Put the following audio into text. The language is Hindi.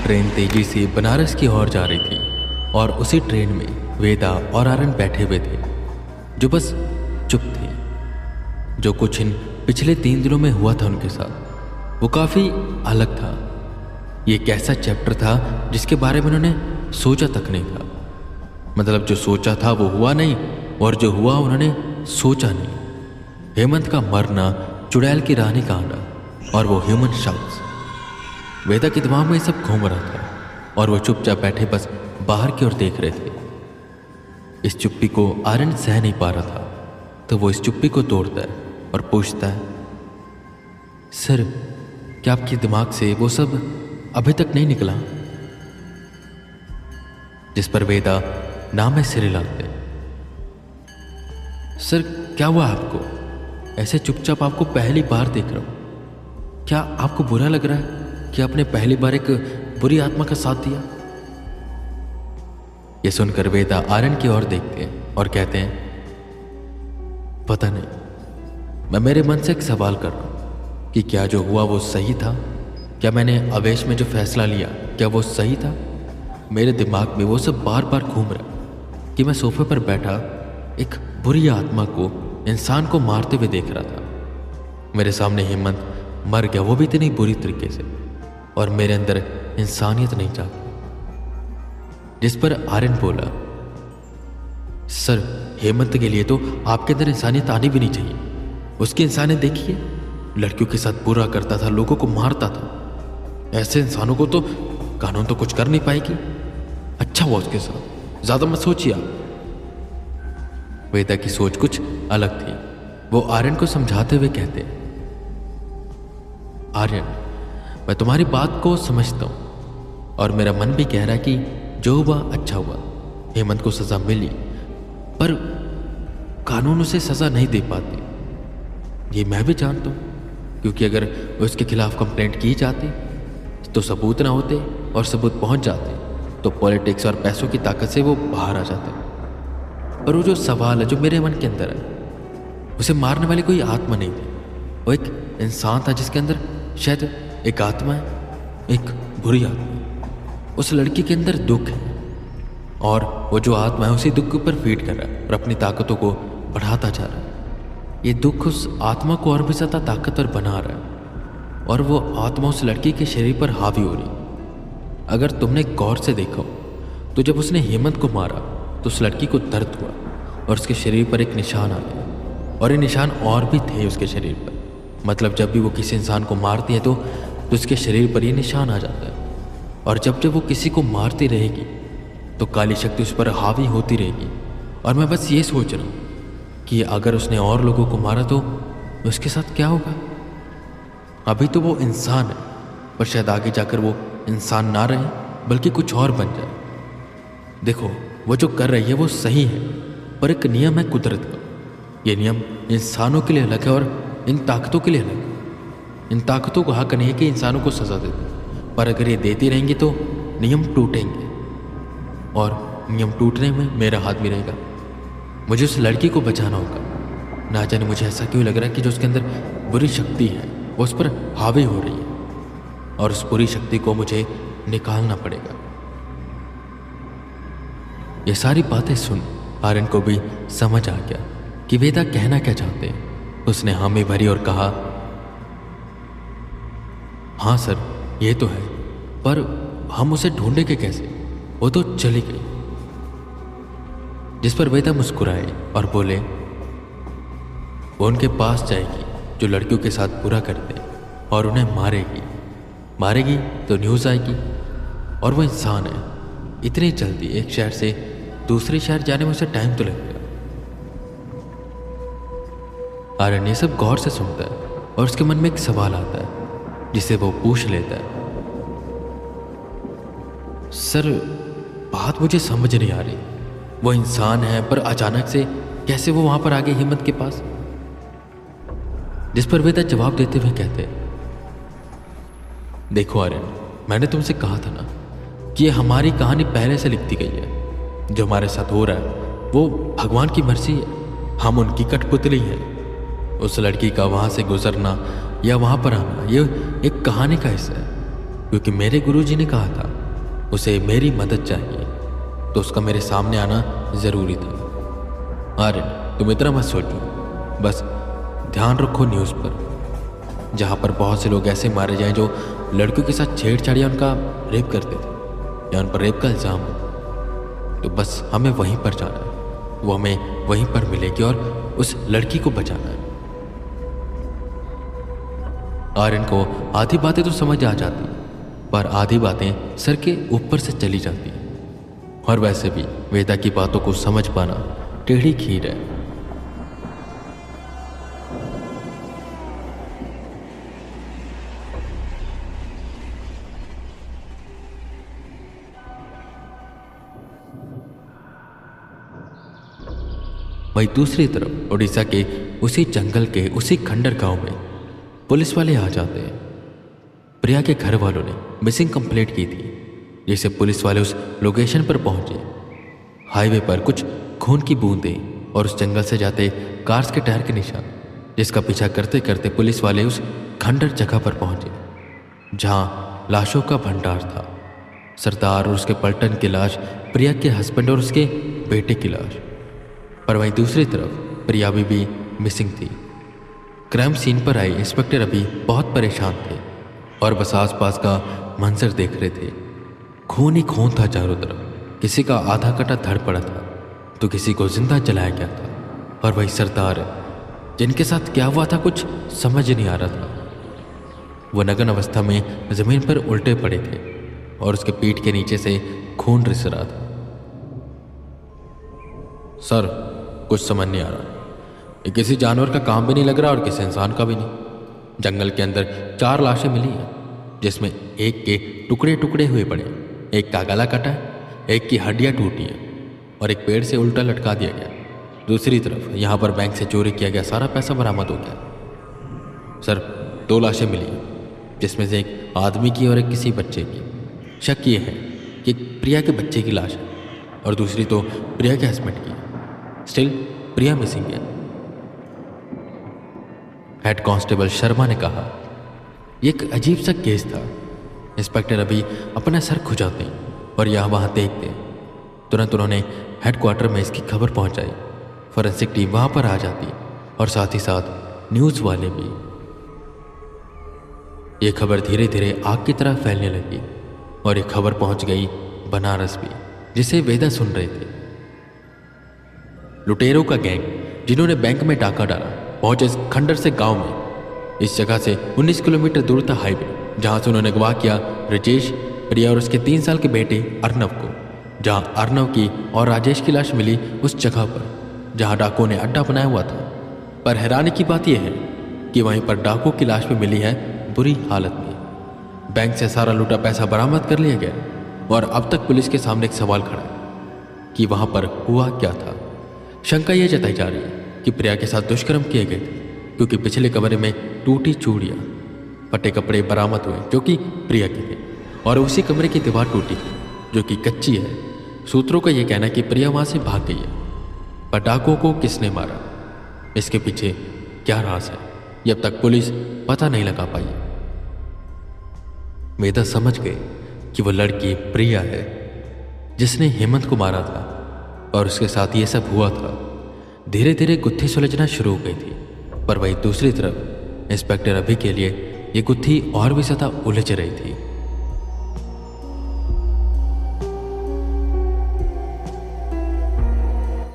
ट्रेन तेजी से बनारस की ओर जा रही थी और उसी ट्रेन में वेदा और आर्यन बैठे हुए थे जो बस चुप थे। जो कुछ इन पिछले 3 दिनों में हुआ था उनके साथ वो काफ़ी अलग था। ये एक ऐसा चैप्टर था जिसके बारे में उन्होंने सोचा तक नहीं था। मतलब जो सोचा था वो हुआ नहीं और जो हुआ उन्होंने सोचा नहीं। हेमंत का मरना, चुड़ैल की रानी का आना और वो ह्यूमन शख्स। वेदा के दिमाग में सब घूम रहा था और वो चुपचाप बैठे बस बाहर की ओर देख रहे थे। इस चुप्पी को आर्यन सह नहीं पा रहा था तो वो इस चुप्पी को तोड़ता है और पूछता है, सर क्या आपके दिमाग से वो सब अभी तक नहीं निकला? जिस पर वेदा नाम में सिर हिलाते, सर क्या हुआ आपको? ऐसे चुपचाप आपको पहली बार देख रहा हूं। क्या आपको बुरा लग रहा है कि आपने पहली बार एक बुरी आत्मा का साथ दिया? यह सुनकर वेदा आर्यन की ओर देखते हैं और कहते हैं, पता नहीं, मैं मेरे मन से एक सवाल कर रहा हूं कि क्या जो हुआ वो सही था? क्या मैंने आवेश में जो फैसला लिया क्या वो सही था? मेरे दिमाग में वो सब बार बार घूम रहा कि मैं सोफे पर बैठा एक बुरी आत्मा को, इंसान को मारते हुए देख रहा था। मेरे सामने हेमंत मर गया, वो भी इतनी बुरी तरीके से, और मेरे अंदर इंसानियत नहीं जागी। जिस पर आर्यन बोला, सर हेमंत के लिए तो आपके अंदर इंसानियत आनी भी नहीं चाहिए। उसकी इंसानियत देखिए, लड़कियों के साथ बुरा करता था, लोगों को मारता था। ऐसे इंसानों को तो कानून तो कुछ कर नहीं पाएगी। अच्छा हुआ उसके साथ, ज्यादा मत सोचिए आप। वेदा की सोच कुछ अलग थी। वो आर्यन को समझाते हुए कहते, आर्यन मैं तुम्हारी बात को समझता हूं और मेरा मन भी कह रहा है कि जो हुआ अच्छा हुआ, हेमंत को सजा मिली, पर कानून उसे सजा नहीं दे पाती। ये मैं भी जानता हूं, क्योंकि अगर उसके खिलाफ कंप्लेंट की जाती तो सबूत ना होते, और सबूत पहुंच जाते तो पॉलिटिक्स और पैसों की ताकत से वो बाहर आ जाते। और वो जो सवाल है जो मेरे मन के अंदर है, उसे मारने वाली कोई आत्मा नहीं थी। वो एक इंसान था जिसके अंदर शायद एक आत्मा है, एक बुरी आत्मा। उस लड़की के अंदर दुख है और वो जो आत्मा है उसी दुख के ऊपर फीड कर रहा है और अपनी ताकतों को बढ़ाता जा रहा है। ये दुख उस आत्मा को और भी ज़्यादा ताकतवर बना रहा है और वो आत्मा उस लड़की के शरीर पर हावी हो रही। अगर तुमने गौर से देखा हो तो जब उसने हेमंत को मारा तो उस लड़की को दर्द हुआ और उसके शरीर पर एक निशान आ गया, और ये निशान और भी थे उसके शरीर पर। मतलब जब भी वो किसी इंसान को मारती है तो उसके शरीर पर ये निशान आ जाता है, और जब जब वो किसी को मारती रहेगी तो काली शक्ति उस पर हावी होती रहेगी। और मैं बस ये सोच रहा हूँ कि अगर उसने और लोगों को मारा तो उसके साथ क्या होगा? अभी तो वो इंसान है, पर शायद आगे जाकर वो इंसान ना रहे बल्कि कुछ और बन जाए। देखो वो जो कर रही है वो सही है, पर एक नियम है कुदरत का। ये नियम इंसानों के लिए अलग है और इन ताकतों के लिए अलग है। इन ताकतों को हक नहीं है कि इंसानों को सजा दे दे, पर अगर ये देती रहेंगी तो नियम टूटेंगे, और नियम टूटने में मेरा हाथ भी रहेगा। मुझे उस लड़की को बचाना होगा। ना जाने मुझे ऐसा क्यों लग रहा है कि जो उसके अंदर बुरी शक्ति है वो उस पर हावी हो रही है, और उस बुरी शक्ति को मुझे निकालना पड़ेगा। ये सारी बातें सुन आर्यन को भी समझ आ गया कि वेदा कहना क्या चाहते हैं। उसने हामी भरी और कहा, हाँ सर ये तो है, पर हम उसे ढूंढेंगे कैसे? वो तो चली गई। जिस पर वेदा मुस्कुराए और बोले, वो उनके पास जाएगी जो लड़कियों के साथ बुरा करते और उन्हें मारेगी तो न्यूज़ आएगी, और वो इंसान है। इतनी जल्दी एक शहर से दूसरे शहर जाने में उसे टाइम तो लगेगा। आर्यन ये सब गौर से सुनता है और उसके मन में एक सवाल आता है जिसे वो पूछ लेता है, सर बात मुझे समझ नहीं आ रही। वो इंसान है पर अचानक से कैसे वो वहां पर आ गए हेमंत के पास? जिस पर वेदा जवाब देते हुए कहते, देखो आर्यन, मैंने तुमसे कहा था ना कि ये हमारी कहानी पहले से लिखती गई है। जो हमारे साथ हो रहा है वो भगवान की मर्जी है, हम उनकी कठपुतली हैं। उस लड़की का वहां से गुजरना या वहां पर आना ये एक कहानी का हिस्सा है, क्योंकि मेरे गुरुजी ने कहा था उसे मेरी मदद चाहिए, तो उसका मेरे सामने आना ज़रूरी था। आर्यन, तुम इतना मत सोचो, बस ध्यान रखो न्यूज़ पर, जहाँ पर बहुत से लोग ऐसे मारे जाएं जो लड़कियों के साथ छेड़छाड़ या उनका रेप करते थे या उन पर रेप का इल्ज़ाम हो। तो बस हमें वहीं पर जाना है, वो हमें वहीं पर मिलेगी और उस लड़की को बचाना है। आर्यन को आधी बातें तो समझ आ जाती, पर आधी बातें सर के ऊपर से चली जाती। और वैसे भी वेदा की बातों को समझ पाना टेढ़ी खीर है। वहीं दूसरी तरफ उड़ीसा के उसी जंगल के उसी खंडर गांव में पुलिस वाले आ जाते हैं। प्रिया के घर वालों ने मिसिंग कंप्लेंट की थी, जिसे पुलिस वाले उस लोकेशन पर पहुंचे। हाईवे पर कुछ खून की बूंदें और उस जंगल से जाते कार्स के टायर के निशान, जिसका पीछा करते करते पुलिस वाले उस खंडर जगह पर पहुंचे, जहां लाशों का भंडार था। सरदार और उसके पलटन की लाश, प्रिया के हस्बैंड और उसके बेटे की लाश। पर वहीं दूसरी तरफ प्रिया भी मिसिंग थी। क्राइम सीन पर आए इंस्पेक्टर अभी बहुत परेशान थे और बस आसपास का मंजर देख रहे थे। खून ही खून था चारों तरफ। किसी का आधा कटा धड़ पड़ा था तो किसी को जिंदा जलाया गया था। और वही सरदार, जिनके साथ क्या हुआ था कुछ समझ नहीं आ रहा था। वो नग्न अवस्था में जमीन पर उल्टे पड़े थे और उसके पीठ के नीचे से खून रिस रहा था। सर, कुछ समझ नहीं आ रहा। ये किसी जानवर का काम भी नहीं लग रहा और किसी इंसान का भी नहीं। जंगल के अंदर 4 लाशें मिली हैं, जिसमें एक के टुकड़े टुकड़े हुए पड़े, एक का गला कटा है, एक की हड्डियां टूटी हैं और एक पेड़ से उल्टा लटका दिया गया। दूसरी तरफ यहाँ पर बैंक से चोरी किया गया सारा पैसा बरामद हो गया। सर, 2 लाशें मिली हैं, जिसमें से एक आदमी की और एक किसी बच्चे की। शक ये है कि प्रिया के बच्चे की लाश है और दूसरी तो प्रिया के हस्बैंड की। स्टिल प्रिया मिसिंग है। हेड कांस्टेबल शर्मा ने कहा। यह एक अजीब सा केस था। इंस्पेक्टर अभी अपना सर खुजाते और यहाँ वहाँ देखते। तुरंत उन्होंने हेडक्वार्टर में इसकी खबर पहुंचाई। फॉरेंसिक टीम वहां पर आ जाती और साथ ही साथ न्यूज़ वाले भी। ये खबर धीरे धीरे आग की तरह फैलने लगी और ये खबर पहुंच गई बनारस भी, जिसे वेदा सुन रहे थे। लुटेरों का गैंग, जिन्होंने बैंक में डाका डाला, पहुंचे इस खंडर से गांव में। इस जगह से 19 किलोमीटर दूर था हाईवे, जहां से उन्होंने अगवा किया राजेश, प्रिया और उसके 3 साल के बेटे अर्नव को। जहां अर्नव की और राजेश की लाश मिली उस जगह पर जहां डाकुओं ने अड्डा बनाया हुआ था। पर हैरानी की बात यह है कि वहीं पर डाकुओं की लाश भी मिली है बुरी हालत में। बैंक से सारा लूटा पैसा बरामद कर लिया गया और अब तक पुलिस के सामने एक सवाल खड़ा है कि वहां पर हुआ क्या था। शंका यह जताई जा रही है कि प्रिया के साथ दुष्कर्म किए गए थे, क्योंकि पिछले कमरे में टूटी चूड़ियाँ, फटे कपड़े बरामद हुए जो कि प्रिया के थे, और उसी कमरे की दीवार टूटी जो कि कच्ची है। सूत्रों का यह कहना है कि प्रिया वहां से भाग गई है। पर डाकुओं को किसने मारा, इसके पीछे क्या राज है, ये अब तक पुलिस पता नहीं लगा पाई। वेदा समझ गए कि वो लड़की प्रिया है जिसने हेमंत को मारा था और उसके साथ ये सब हुआ था। धीरे धीरे गुत्थी सुलझना शुरू हो गई थी। पर वही दूसरी तरफ इंस्पेक्टर अभी के लिए ये गुत्थी और भी ज़्यादा उलझ रही थी।